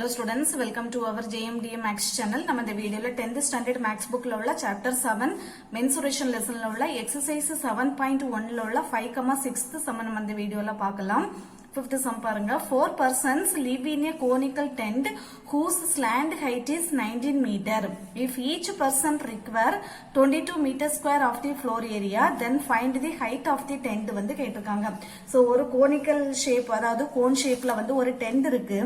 Hello students, welcome to our JMDA Max channel. நம்ம இந்த வீடியோல 10th standard Max bookல உள்ள chapter 7 mensuration lessonல உள்ள exercise 7.1ல உள்ள 5,6th sum நம்ம இந்த வீடியோல பார்க்கலாம். 5th sum பாருங்க. 4 persons live in a conical tent whose slant height is 19 meter. If each person require 22 meter square of the floor area, then find the height of the tent வந்து கேட்டிருக்காங்க. So ஒரு conical shape, அதாவது cone shapeல வந்து ஒரு tent இருக்கு.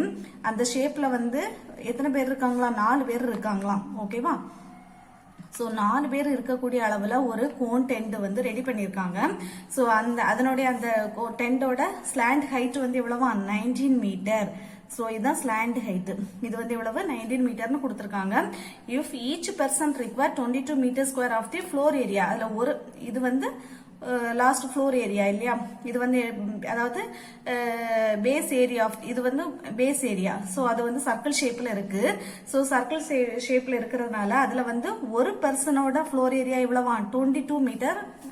அந்த shapeல வந்து எத்தனை பேர் இருக்காங்களா? 4 பேர் இருக்காங்களாம். ஓகேவா? சோ 4 பேர் இருக்கக்கூடிய அளவுல ஒரு கோன் டென்ட் வந்து ரெடி பண்ணிருக்காங்க. சோ அதனுடைய அந்த டென்ட்டோட ஸ்லாண்ட் ஹைட் வந்து எவ்வளவா 19 மீட்டர். சோ இதுதான் ஸ்லாண்ட் ஹைட். இது வந்து எவ்வளவு 19 மீட்டர்னு கொடுத்திருக்காங்க. If each person require 22 metre square of the floor area, அதுல ஒரு இது வந்து லாஸ்ட் ஃப்ளோர் ஏரியா இல்லையா, இது வந்து அதாவது பேஸ் ஏரியா, இது வந்து பேஸ் ஏரியா. சோ அது வந்து சர்க்கிள் ஷேப்ல இருக்கு. சோ சர்க்கிள் ஷேப்ல இருக்கிறதுனால அதுல வந்து ஒரு பர்சனோட ஃப்ளோர் ஏரியா இவ்வளவா 22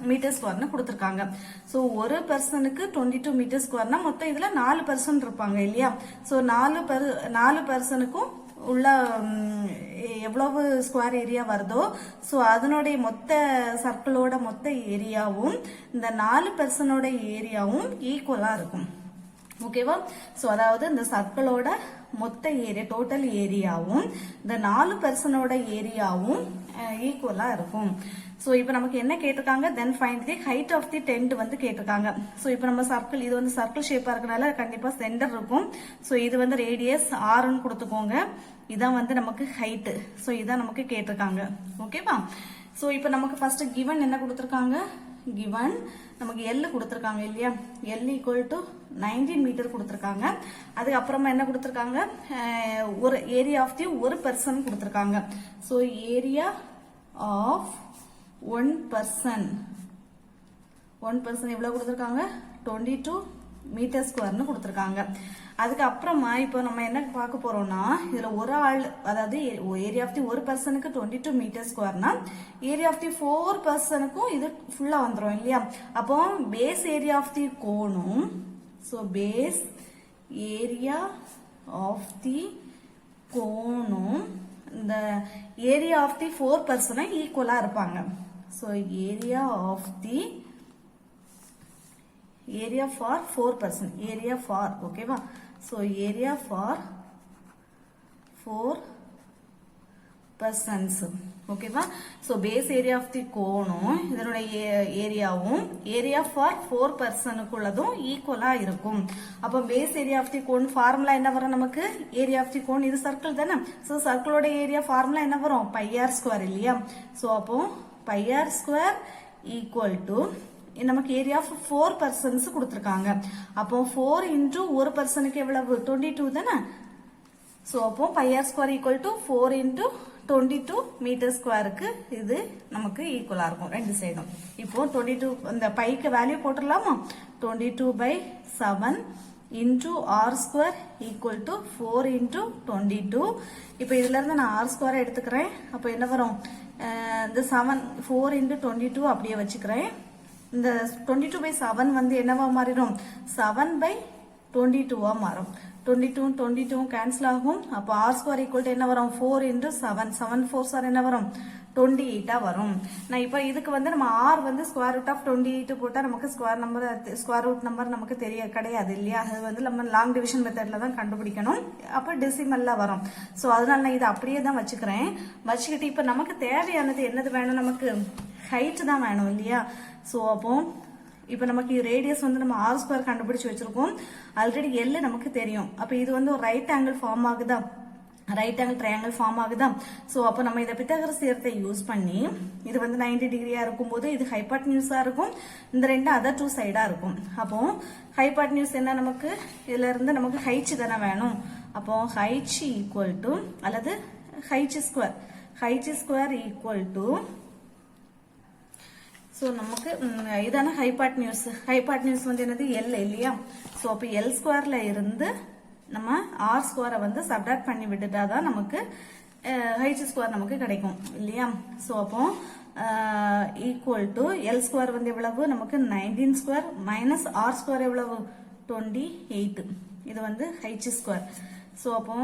மீட்டர் ஸ்கொயர்னு கொடுத்திருக்காங்க. சோ ஒரு பர்சனுக்கு 22 மீட்டர் ஸ்கொயர்னா மொத்தம் இதுல 4 பர்சன் இருப்பாங்க இல்லையா. சோ 4 பர்சனுக்கும் உள்ள எவ்வளவு ஸ்கொயர் ஏரியா வருதோ சோ அதனுடைய மொத்த சர்க்கிளோட மொத்த ஏரியாவும் இந்த 4 பர்சனோட ஏரியாவும் ஈக்குவலா இருக்கும். ஓகேவா? சோ அதாவது இந்த சர்க்கிளோட மொத்த ஏரியா டோட்டல் ஏரியாவும் இந்த 4 பர்சனோட ஏரியாவும் ஈக்குவலா இருக்கும். சோ இப்போ நமக்கு என்ன கேட்டிருக்காங்க, then find the height of the tent வந்து கேட்டிருக்காங்க. சோ இப்போ நம்ம சர்க்கிள், இது வந்து சர்க்கிள் ஷேப்பா இருக்கனால கண்டிப்பா சென்டர் இருக்கும். சோ இது வந்து ரேடியஸ் ஆர்னு கொடுத்துக்கோங்க. இதான் வந்து நமக்கு ஹைட். சோ இதான் நமக்கு கேட்டிருக்காங்க. ஓகேவா? சோ இப்போ நமக்கு ஃபர்ஸ்ட் கிவன் என்ன கொடுத்திருக்காங்க, கிவன் நமக்கு எல் கொடுத்திருக்காங்க இல்லையா, எல் ஈக்குவல் டு 19 மீட்டர் கொடுத்திருக்காங்க. அதுக்கப்புறமா என்ன கொடுத்திருக்காங்க, ஒரு ஏரியா ஆஃப் தி ஒரு பர்சன் கொடுத்திருக்காங்க. So area of one person எவ்வளவு கொடுத்திருக்காங்க, 22 மீட்டர் ஸ்கொயர்னு கொடுத்திருக்காங்க. அதுக்கப்புறமா இப்போ நம்ம என்ன பார்க்க போறோம்னா, இதுல ஒரு ஆள், அதாவது ஏரியா ஆஃப் தி ஒரு பர்சனுக்கு 22 மீட்டர் ஸ்கொயர்னா ஏரியா ஆஃப் தி 4 பர்சனுக்கும் இது ஃபுல்லா வந்துடும் இல்லையா. அப்போ பேஸ் ஏரியா ஆஃப் தி கோனும், so base area of the கோனும் இந்த ஏரியா ஆஃப் தி 4 பர்சனை ஈக்குவலா இருப்பாங்க. So area of the area for 4 person, area for, ஓகேவா. so area for 4 persons, ஓகேவா. so base area of the கோனும் இதனுடைய ஏரியாவும் ஏரியா ஃபார் 4 பர்சனுக்குள்ளதும் ஈக்குவலா இருக்கும். அப்ப base area of the cone formula என்ன வரும் நமக்கு, ஏரியா ஆஃப் தி கோன் இது சர்க்கிள் தானே. சோ சர்க்கிளோட ஏரியா ஃபார்முலா என்ன வரும், பை ஆர் ஸ்கொயர் இல்லையா. சோ அப்போ by R square equal to நமக்கு ஏரியா ஆஃப் 4 பர்சன்ஸ் கொடுத்திருக்காங்க. அப்போ 4 இன்டூ ஒரு பர்சனுக்கு எவ்வளவு 22 தானே. சோ அப்போ by R square equal to 4 into 22 metre ஸ்கொயருக்கு இது நமக்கு ஈக்குவலா இருக்கும் ரெண்டு சைடும். இப்போ 22 இந்த பைக்கு வேல்யூ போட்டுடலாமா, 22/7 into r square equal to 4 into 22. இப்போ இதுல இருந்து நான் ஆர் ஸ்கொயர் எடுத்துக்கிறேன். அப்போ என்ன வரும், இந்த 4 இன்டூ 22 அப்படியே வச்சுக்கிறேன். இந்த 22/7 வந்து என்னவா மாறிடும், 7/22 மாறும். 22 கேன்சல் ஆகும். அப்போ ஆர் ஸ்கொயர் ஈக்குவல் என்ன வரும், 4 இன்டூ 7, 7 4 என்ன வரும், 28 வரும். நான் இப்போ இதுக்கு வந்து நம்ம ஆர் வந்து ஸ்கொயர் ரூட் ஆஃப் 28 போட்டா நமக்கு ஸ்கொயர் ரூட் நம்பர் நமக்கு கிடையாது இல்லையா. அது வந்து நம்ம லாங் டிவிஷன் மெத்தட்ல தான் கண்டுபிடிக்கணும். அப்ப டெசிமல்ல வரும். சோ அதனால நான் இதை அப்படியே தான் வச்சுக்கிறேன். வச்சுக்கிட்டு இப்ப நமக்கு தேவையானது என்னது வேணும், நமக்கு ஹைட் தான் வேணும் இல்லையா. சோ அப்போ இப்ப நமக்கு ரேடியஸ் வந்து நம்ம ஆர் ஸ்கொயர் கண்டுபிடிச்சு வச்சிருக்கோம். ஆல்ரெடி எல் நமக்கு தெரியும். அப்ப இது வந்து ஒரு ரைட் ஆங்கிள் ஃபார்ம் ஆகுதா, ரைட் ஆங்கிள் ட்ரையாங்கிள் ஃபார்ம் ஆகுதா. சோ அப்ப நம்ம இதை பித்தகரஸ் தியரத்தை யூஸ் பண்ணி, இது வந்து 90 டிகிரியா இருக்கும் போது இது ஹைபாட்னியூஸா இருக்கும், இந்த ரெண்டு அதர் 2 சைடா இருக்கும். அப்போ ஹைபாட்னியூஸ் என்ன, நமக்கு இதுல இருந்து நமக்கு ஹைச் தானே வேணும். அப்போ ஹைச் ஈக்குவல் டு, அல்லது H square equal to, so நமக்கு இதான ஹைபாட்னியூஸ் வந்து என்னது, எல் இல்லையா. சோ அப்ப எல் ஸ்கொயர்ல இருந்து நம்ம ஆர் ஸ்கொயரை வந்து சப்ட்ராக்ட் பண்ணி விட்டுட்டாதான் நமக்கு ஹைச் ஸ்கொயர் நமக்கு கிடைக்கும் இல்லையா. சோ அப்போ ஈக்குவல் டு எல் ஸ்கொயர் வந்து எவ்வளவு நமக்கு 19 ஸ்கொயர் மைனஸ் ஆர் ஸ்கொயர் எவ்வளவு 28. இது வந்து ஹைச் ஸ்கொயர். சோ அப்போ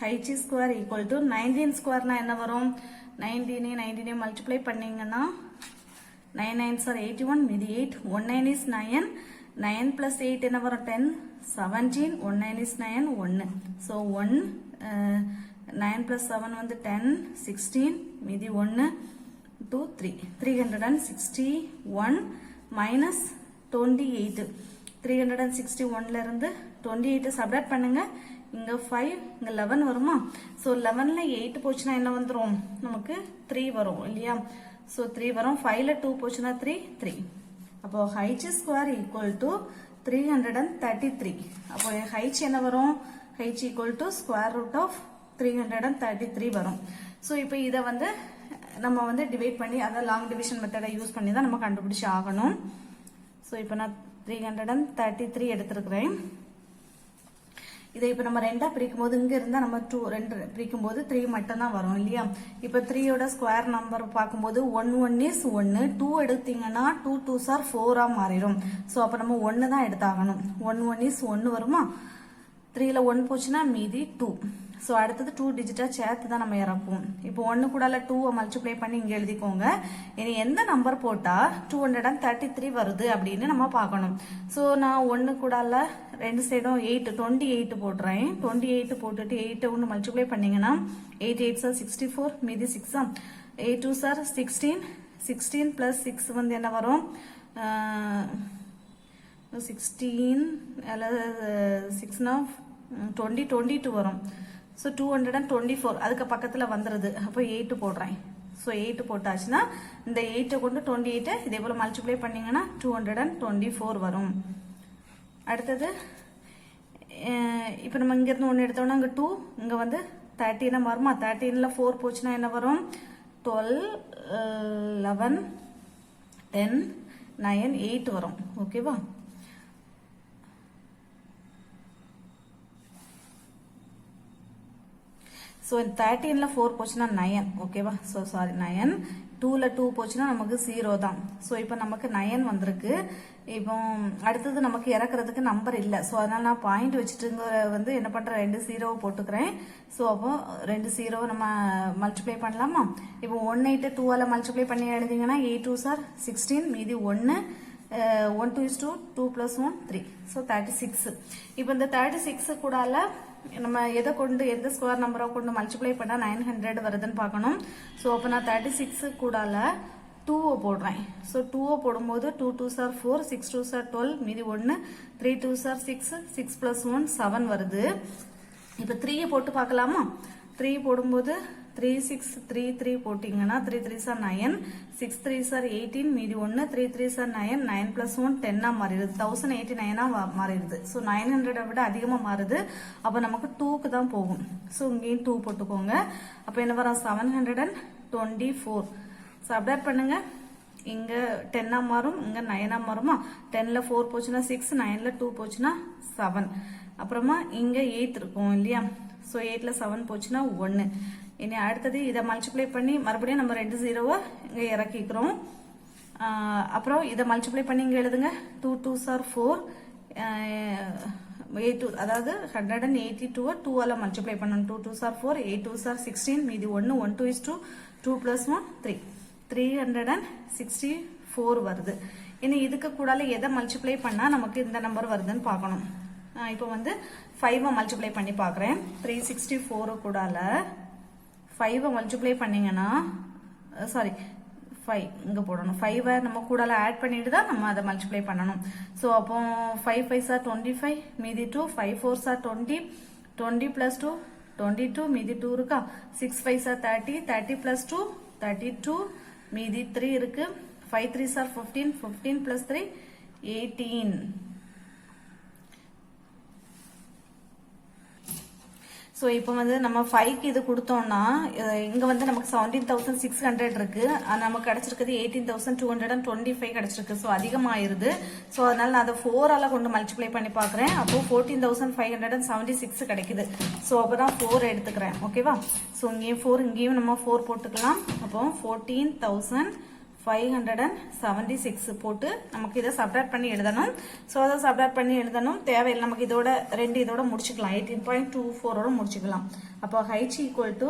ஹைச் ஸ்கொயர் ஈக்குவல் டு 19 ஸ்கொயர்னா என்ன வரும்? 19 மல்டிப்ளை பண்ணீங்கன்னா 9 9s are 81, மீதி 8, 19 is 9, 9 plus 8 என்ன வரும்? 10, 17, 19 is 9, 1. So 1, 9 plus 7 வந்து 10, 16, மீதி 1, 2, 3. 361 minus 28. 361ல இருந்து 28 சப்ட்ராக்ட் பண்ணுங்க. இங்க 5, இங்க 11 வருமா? So 11ல 8 போச்சுன்னா என்ன வந்துரும்? நமக்கு 3 வரும் இல்லையா? So 3 வரும். 5ல 2 போச்சுன்னா 3, 3. அப்போ h ஸ்கொயர் ஈக்குவல் டு 333. அப்போ h என்ன வரும்? h equal to square root of 333 வரும். ஸோ இப்போ இதை வந்து நம்ம வந்து டிவைட் பண்ணி அதை லாங் டிவிஷன் மெத்தடை யூஸ் பண்ணி தான் நம்ம கண்டுபிடிச்சு ஆகணும். ஸோ இப்போ நான் 333 எடுத்திருக்கிறேன். இதை இப்போ நம்ம ரெண்டா பிரிக்கும் போது இங்க இருந்தா நம்ம 2 பிரிக்கும் போது 3 மட்டும் தான் வரும் இல்லையா? இப்போ 3யோட ஸ்கொயர் நம்பர் பார்க்கும்போது 1 1 is 1, 2 எடுத்தீங்கன்னா 2 2s are 4 மாறிடும். ஸோ அப்போ நம்ம 1 தான் எடுத்தாகணும். 1 1 is 1 வருமா? 3ல 1 போச்சுன்னா மீதி 2. ஸோ அடுத்தது 2 டிஜிட்டா சேர்த்து தான் நம்ம இறப்போம். இப்போ 1 கூடால 2 மல்டிப்ளை பண்ணி இங்க எழுதிக்கோங்க. இனி எந்த நம்பர் போட்டா 233 வருது அப்படின்னு நம்ம பார்க்கணும். ஸோ நான் 1 கூடால ரெண்டு சைடும் 28 போடுறேன். 28 போட்டுட்டு 8 ஒன்று மல்டிப்ளை பண்ணீங்கன்னா 8 8s are 64, மீதி 6. 8 2s are 16, 16 plus 6 வந்து என்ன வரும்? 16 6 20 22 வரும். ஸோ 224 அதுக்கு பக்கத்துல வந்துருது. அப்போ 8 போடுறேன். ஸோ 8 போட்டாச்சுன்னா இந்த 8 கொண்டு 28 இதே போல மல்டிப்ளை பண்ணீங்கன்னா 224 வரும். அடுத்தது இப்போ நம்ம இங்க இருந்து 1 எடுத்தோம்னா அங்க 2, இங்க வந்து 13 வருமா? 13ல 4 போச்சுன்னா என்ன வரும்? 12 11 10 9 8 வரும். ஓகேவா? ஸோ 13ல 4 போச்சுன்னா 9. ஓகேவா? So sorry 9. 2ல 2 போச்சுன்னா நமக்கு 0 தான். ஸோ இப்போ நமக்கு 9 வந்திருக்கு. இப்போ அடுத்தது நமக்கு இறக்குறதுக்கு நம்பர் இல்லை. ஸோ அதனால நான் பாயிண்ட் வச்சுட்டு வந்து என்ன பண்றேன்? 2 0 போட்டுக்கிறேன். ஸோ அப்போ 2 0 நம்ம மல்டிப்ளை பண்ணலாமா? இப்போ 1 8 2ஆல மல்டிப்ளை பண்ணி எழுதிங்கன்னா 8 2s are 16, மீதி 1, 1 2 is 2, 2 plus 1 3. ஸோ 36. இப்போ இந்த 36 கூடால நம்ம எதை கொண்டு எந்த ஸ்கொயர் நம்பரை கொண்டு மல்டிப்ளை பண்ணா 900 வருதுன்னு பார்க்கணும். ஸோ அப்போ நான் 36 கூடால 2 போடுறேன். ஸோ 2 போடும்போது 2 2s are 4, 6 2s are 12, மீதி 1, 3 2s are 6, 6 plus 1 7 வருது. இப்போ 3 போட்டு பார்க்கலாமா? 3 போடும்போது 3 6 3 3 போட்டீங்கன்னா 3 3s are 9, 6 3s are 18, மீதி 1, 3 3s are 9, 9 plus 1 10 மாறிடுது. 1089 மாறிடுது. ஸோ 900 விட அதிகமா மாறுது. அப்ப நமக்கு 2க்கு தான் போகும். ஸோ இங்கேயும் 2 போட்டுக்கோங்க. அப்ப என்ன வரும்? 724. சப்ட்ராக்ட் பண்ணுங்க. இங்க 10 மாறும், இங்க 9 மாறுமா? 10ல 4 போச்சுன்னா 6, 9ல 2 போச்சுன்னா 7. அப்புறமா இங்க 8 இருக்கும் இல்லையா? ஸோ 8ல 7 போச்சுன்னா 1. இனி அடுத்தது இதை மல்டிப்ளை பண்ணி மறுபடியும் நம்ம 2 0 இங்க இறக்கிக்கிறோம். அப்புறம் இதை மல்டிப்ளை பண்ணி இங்க எழுதுங்க. 2 2s are 4, 8 அதாவது 182 2ஆல மல்டிப்ளை பண்ணணும். 2 2s are 4, 8 2s are 16, மீதி 1, 1 2 is 2, 2 plus 1 3, 364 வருது. இனி இதுக்கு கூடால எதை மல்டிப்ளை பண்ணா நமக்கு இந்த நம்பர் வருதுன்னு பார்க்கணும். இப்போ வந்து 5 மல்டிப்ளை பண்ணி பார்க்குறேன். 364 கூடால 5 மல்டிப்ளை பண்ணீங்கன்னா சாரி 5 இங்க போடணும். 5 நம்ம கூடால ஆட் பண்ணிட்டு தான் நம்ம அதை மல்டிப்ளை பண்ணணும். ஸோ அப்போ 5 5s are 25, மீதி 2, 5 4s are 20, 20 plus 2 22, மீதி 2 இருக்கா? 6 5s are 30, 30 plus 2 32, மீதி 3 இருக்கு. 5 3s are 15, 15 plus 3 18. ஸோ இப்போ வந்து நம்ம 5க்கு இது கொடுத்தோம்னா இங்க வந்து நமக்கு 17,600 இருக்கு. நமக்கு கிடைச்சிருக்குது 18,225 கிடைச்சிருக்கு. ஸோ அதிகமாயிருது. ஸோ அதனால நான் அதை 4ஆல கொண்டு மல்டிப்ளை பண்ணி பார்க்குறேன். அப்போ 14,576 கிடைக்குது. ஸோ அப்போதான் 4 எடுத்துக்கிறேன். ஓகேவா? ஸோ இங்கேயும் 4, இங்கேயும் நம்ம 4 போட்டுக்கலாம். அப்போ 14,576 576 போட்டு நமக்கு இதை சப்ட்ராக்ட் பண்ணி எழுதணும். ஸோ அதை சப்ட்ராக்ட் பண்ணி எழுதணும் தேவையில்லை, நமக்கு இதோட இதோட முடிச்சுக்கலாம். 18.24 முடிச்சுக்கலாம். அப்போ ஹைட் ஈக்குவல் டு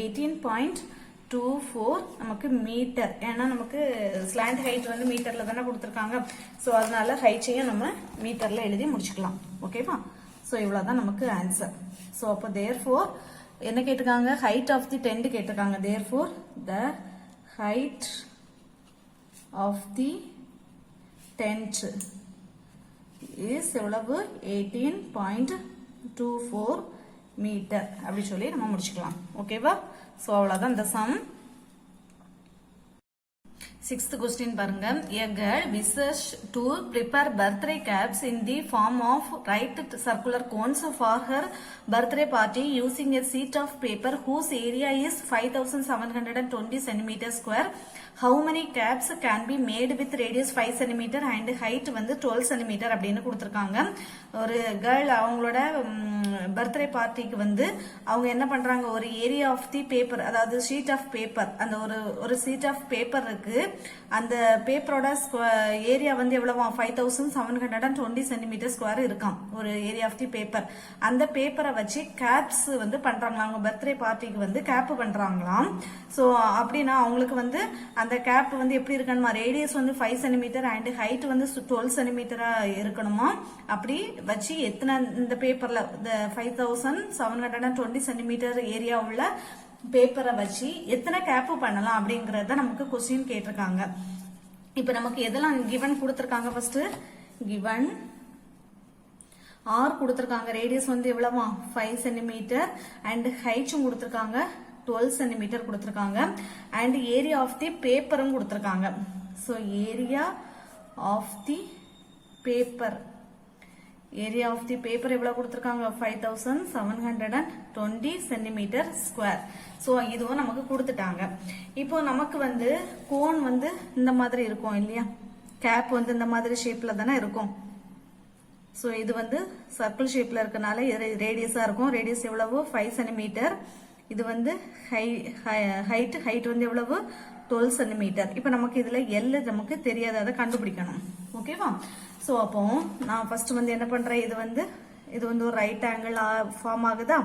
18.24 நமக்கு மீட்டர். ஏன்னா நமக்கு ஸ்லாண்ட் ஹைட் வந்து மீட்டர்ல தானே கொடுத்துருக்காங்க. ஸோ அதனால ஹைட்டையும் நம்ம மீட்டர்ல எழுதி முடிச்சுக்கலாம். ஓகேவா? ஸோ இவ்வளவுதான் நமக்கு ஆன்சர். ஸோ அப்போ தேர்ஃபோர் என்ன கேட்டிருக்காங்க? ஹைட் ஆஃப் தி டென்ட் கேட்டிருக்காங்க. Therefore the height of the tent is எவ்வளவு 18.24 மீட்டர் அப்படி சொல்லி நம்ம முடிச்சுக்கலாம். ஓகேவா? சோ அவ்வளவுதான் இந்த சம். 6th question பாருங்க. A girl wishes to prepare birthday cakes in the form of right circular cones for her birthday party using a sheet of paper whose area is 5720 centimeter square. How many caps can be made with radius 5 cm and height வந்து 12 cm அப்படின்னு கொடுத்திருக்காங்க. ஒரு girl அவங்களோட birthday பார்ட்டிக்கு வந்து அவங்க என்ன பண்றாங்க, ஒரு ஏரியா ஆஃப் தி பேப்பர், அதாவது ஷீட் ஆஃப் பேப்பர், அந்த ஒரு ஷீட் ஆஃப் பேப்பர் இருக்கு. அந்த பேப்பரோட ஏரியா வந்து எவ்வளவு 5720 சென்டிமீட்டர் ஸ்கொயர் இருக்காம் ஒரு ஏரியா ஆஃப் தி பேப்பர். அந்த பேப்பரை வச்சு கேப்ஸ் வந்து பண்றாங்களாம். அவங்க பர்த்டே பார்ட்டிக்கு வந்து கேப் பண்றாங்களாம். சோ அப்படின்னா அவங்களுக்கு வந்து அந்த கேப் வந்து எப்படி இருக்கணுமா, ரேடியஸ் வந்து 5 சென்டிமீட்டர் அண்ட் ஹைட் வந்து 12 சென்டிமீட்டரா இருக்கணுமா. அப்படி வச்சு எத்தனை இந்த பேப்பர்ல 5720 சென்டிமீட்டர் ஏரியா உள்ள பேப்பரை வச்சு எத்தனை கேப் பண்ணலாம் அப்படிங்கறத நமக்கு கொஸ்டின் கேட்டிருக்காங்க. இப்ப நமக்கு எதெல்லாம் கிவன் கொடுத்திருக்காங்க? ஃபர்ஸ்ட் கிவன் ஆர் கொடுத்திருக்காங்க. ரேடியஸ் வந்து எவ்வளவா 5 சென்டிமீட்டர் அண்ட் ஹைட்டும் கொடுத்திருக்காங்க 12 சென்டிமீட்டர் கொடுத்திருக்காங்க அண்ட் ஏரியா ஆஃப் தி பேப்பரும் கொடுத்திருக்காங்க. So area of the paper, area of the paper எவ்வளவு கொடுத்திருக்காங்க 5720 சென்டிமீட்டர் ஸ்கொயர். சோ இதுவும் நமக்கு கொடுத்துட்டாங்க. இப்போ நமக்கு வந்து கோன் வந்து இந்த மாதிரி இருக்கும் இல்லையா, கேப் வந்து இந்த மாதிரி ஷேப்ல தானே இருக்கும். சோ இது வந்து சர்க்கிள் ஷேப்ல இருக்கனால ரேடியஸா இருக்கும். ரேடியஸ் எவ்வளவு 5 சென்டிமீட்டர். இது வந்து ஹைட் வந்து எவ்வளவு 12 சென்டிமீட்டர். இப்ப நமக்கு இதுல எல் நமக்கு தெரியாத, அதை கண்டுபிடிக்கணும். ஓகேவா? சோ அப்போ நான் ஃபர்ஸ்ட் வந்து என்ன பண்றேன், இது வந்து ஒரு ரைட் ஆங்கிள் ஃபார்ம் ஆகுதா.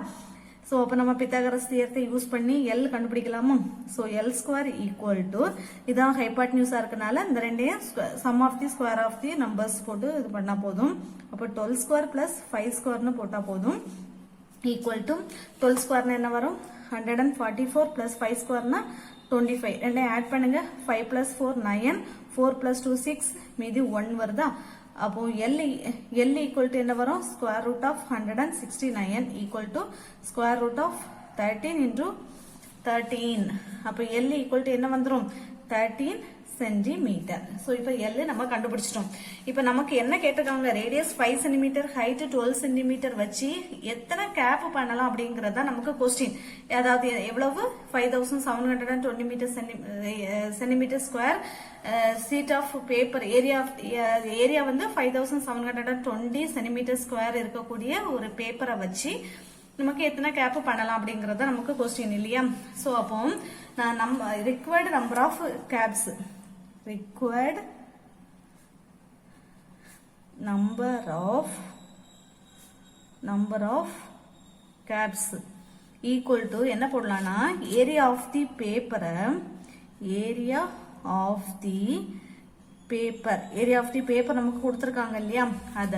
சோ அப்ப நம்ம பித்தாகரஸ் தியரத்தை யூஸ் பண்ணி எல் கண்டுபிடிக்கலாமா. So L square equal to, இதான் ஹைபாட்னியூஸா இருக்கனால இந்த ரெண்டையும் sum of the square of the numbers போட்டு இது பண்ணா போதும். அப்ப 12 ஸ்கொயர் பிளஸ் 5 ஸ்கொயர்னு போட்டா போதும். ஈக்குவல் டு 12 ஸ்கொயர்னு என்ன வரும் 144 பிளஸ் 5 ஸ்கொயர்னா 25. ரெண்டையும் ஆட் பண்ணுங்க. 5 பிளஸ் 4 9, 4 பிளஸ் 2 6, மீதி 1 வருதா. அப்போ எல் ஈக்குவல் டு என்ன வரும், square root of 169 equal to square root of 13 into 13. அப்போ எல் ஈக்குவல் டு என்ன வந்துடும் 13 சென்டிமீட்டர். சோ இப்ப எல் நம்ம கண்டுபிடிச்சிட்டோம். இப்ப நமக்கு என்ன கேட்டிருக்காங்க, ரேடியஸ் 5 சென்டிமீட்டர், ஹைட் 12 சென்டிமீட்டர் வச்சு எத்தனை கேப் பண்ணலாம் அப்படிங்கறத நமக்கு கொஸ்டின். அதாவது எவ்வளவு 5720 centimetre square sheet of paper, area வந்து 5720 சென்டிமீட்டர் ஸ்கொயர் இருக்கக்கூடிய ஒரு பேப்பரை வச்சு நமக்கு எத்தனை கேப் பண்ணலாம் அப்படிங்கறத நமக்கு கொஸ்டின் இல்லையா. சோ அப்போ நம்ம required number of caps, required number of caps equal to என்ன போடலாம்னா area of the paper, area of the paper நமக்கு கொடுத்திருக்காங்க இல்லையா, அத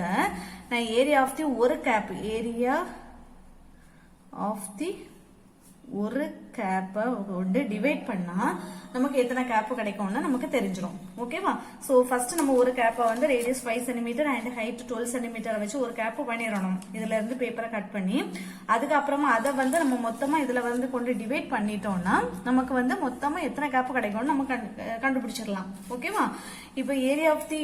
நான் area of the ஒரு கேப், area of the ஒரு கேப்ப கொண்டு டிவைட் பண்ணா நமக்கு எத்தனை கேப் கிடைக்கும்னு நமக்கு தெரிஞ்சிடும். ஓகேவா? சோ ஃபர்ஸ்ட் நம்ம ஒரு கேப்ப வந்து radius 5 centimetre and height 12 centimetre வச்சு ஒரு கேப் பண்ணிடணும். இதுல இருந்து பேப்பரை கட் பண்ணி அதுக்கப்புறமா அதை வந்து நம்ம மொத்தமா இதுல வந்து கொண்டு டிவைட் பண்ணிட்டோம்னா நமக்கு வந்து மொத்தமா எத்தனை கேப் கிடைக்கும்னு நம்ம கண்டுபிடிச்சிடலாம். ஓகேவா? இப்ப ஏரியா ஆஃப் தி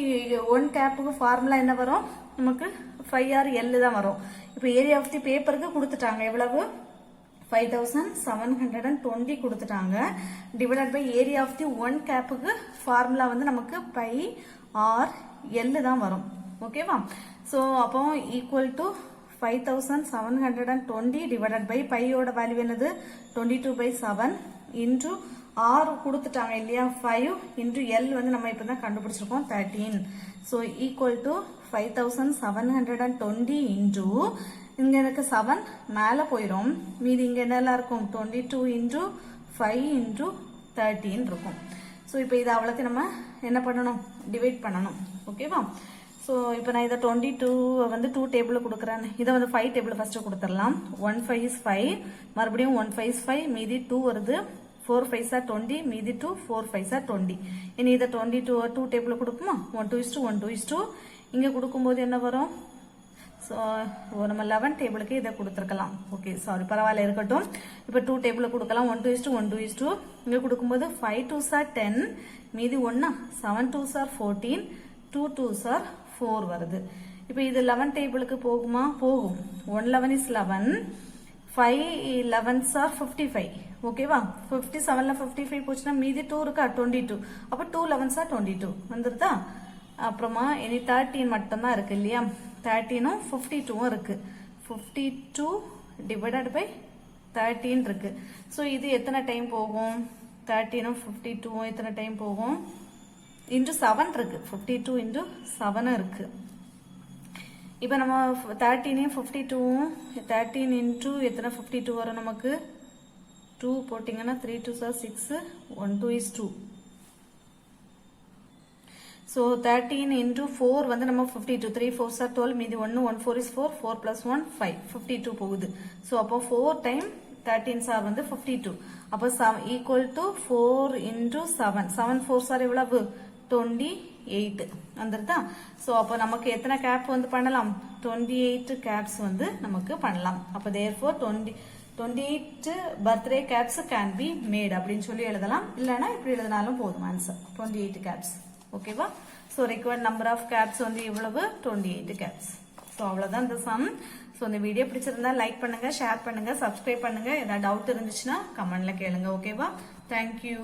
ஒன் கேப்புக்கு ஃபார்முலா என்ன வரும், நமக்கு 5R தான் வரும். இப்ப ஏரியா ஆஃப் தி பேப்பருக்கு கொடுத்துட்டாங்க எவ்வளவு 5720 கொடுத்துட்டாங்க. Divided by area of the one கேப்புக்கு ஃபார்முலா வந்து நமக்கு பை ஆர் எல் தான் வரும். ஓகேவா? சோ அப்போ ஈக்குவல் டு 5720 டிவைடட் பை பையோட வேல்யூ என்னது 22/7 இன்டூ ஆறு கொடுத்துட்டாங்க இல்லையா 5 இன்டு எல் வந்து நம்ம இப்போ தான் கண்டுபிடிச்சிருக்கோம் 13. ஸோ ஈக்குவல் டு 5720 இன்டு இங்க எனக்கு 7 மேலே போயிடும். மீதி இங்க என்னெல்லாம் இருக்கும் 22 இன்டு 5 இன்டு 13 இருக்கும். ஸோ இப்போ இதை அவ்வளோத்தையும் நம்ம என்ன பண்ணணும் டிவைட் பண்ணணும். ஓகேவா? ஸோ இப்போ நான் இதை 22 வந்து 2 டேபிள் கொடுக்குறேன். இதை வந்து 5 டேபிள் ஃபர்ஸ்ட் கொடுத்துடலாம். 1 5 is 5, மறுபடியும் 1 5 is 5, மீதி 2 வருது. 4 5 are 20, மீதி 2, 4 5 are 20. இனி இதை 2 டேபிள் கொடுக்குமா? 1 2 is 2 1 2 is 2. இங்கே கொடுக்கும்போது என்ன வரும்? ஸோ நம்ம 11 டேபிளுக்கு இதை கொடுத்துருக்கலாம். ஓகே, சாரி, பரவாயில்ல, இருக்கட்டும். இப்போ 2 டேபிள் கொடுக்கலாம். 1 2 is 2 1 2 is 2. இங்கே கொடுக்கும்போது 5 2s are 10, மீதி 1, 7 2s are 14, 2 2s are 4 வருது. இப்போ இது 11 டேபிளுக்கு போகுமா? போகும். 1 11 is 11, 5 11s are 55. ஓகேவா? 57ல 55 போச்சுன்னா மீதி 2 இருக்கா? 22. அப்போ 2 11s are 22 வந்துருதா? அப்புறமா இனி 13 மட்டும்தான் இருக்கு இல்லையா? 13ம் 52ம் இருக்கு. 52 டிவைடட் பை 13 இருக்கு. ஸோ இது எத்தனை டைம் போகும்? 13ம் 52ம் எத்தனை டைம் போகும்? இன்டு 7 இருக்கு. 52 இன்டு 7 இருக்கு. இப்போ நம்ம 13ம் 52ம் 13 இன்டு எத்தனை 52 வரும் நமக்கு? 2 போட்டிங்கன்னா 3 2s are 6, 1 2 is 2. So 13 into 4 வந்து நம்ம 52, 3 4s are 12, மீதி 1 1 4 is 4, 4 plus 1 5, 52 போகுது. ஸோ அப்போ 4 டைம் 13s are வந்து 52. அப்போ equal to 4 into 7, 7 4s are எவ்வளவு? 28 வந்துருதா? ஸோ அப்போ நமக்கு எத்தனை கேப் வந்து பண்ணலாம்? 28 கேப்ஸ் வந்து நமக்கு பண்ணலாம். அப்போ therefore 28 birthday caps can be made அப்படின்னு சொல்லி எழுதலாம். இல்லைன்னா இப்படி எழுதினாலும் போதும். Answer 28 caps. ஓகேவா? So required number of caps வந்து எவ்வளவு? 28 கேப்ஸ். ஸோ அவ்வளோதான் இந்த சம். ஸோ இந்த வீடியோ பிடிச்சிருந்தா லைக் பண்ணுங்க, ஷேர் பண்ணுங்க, சப்ஸ்கிரைப் பண்ணுங்க. ஏதாவது டவுட் இருந்துச்சுன்னா கமெண்ட்ல கேளுங்க. ஓகேவா? தேங்க்யூ.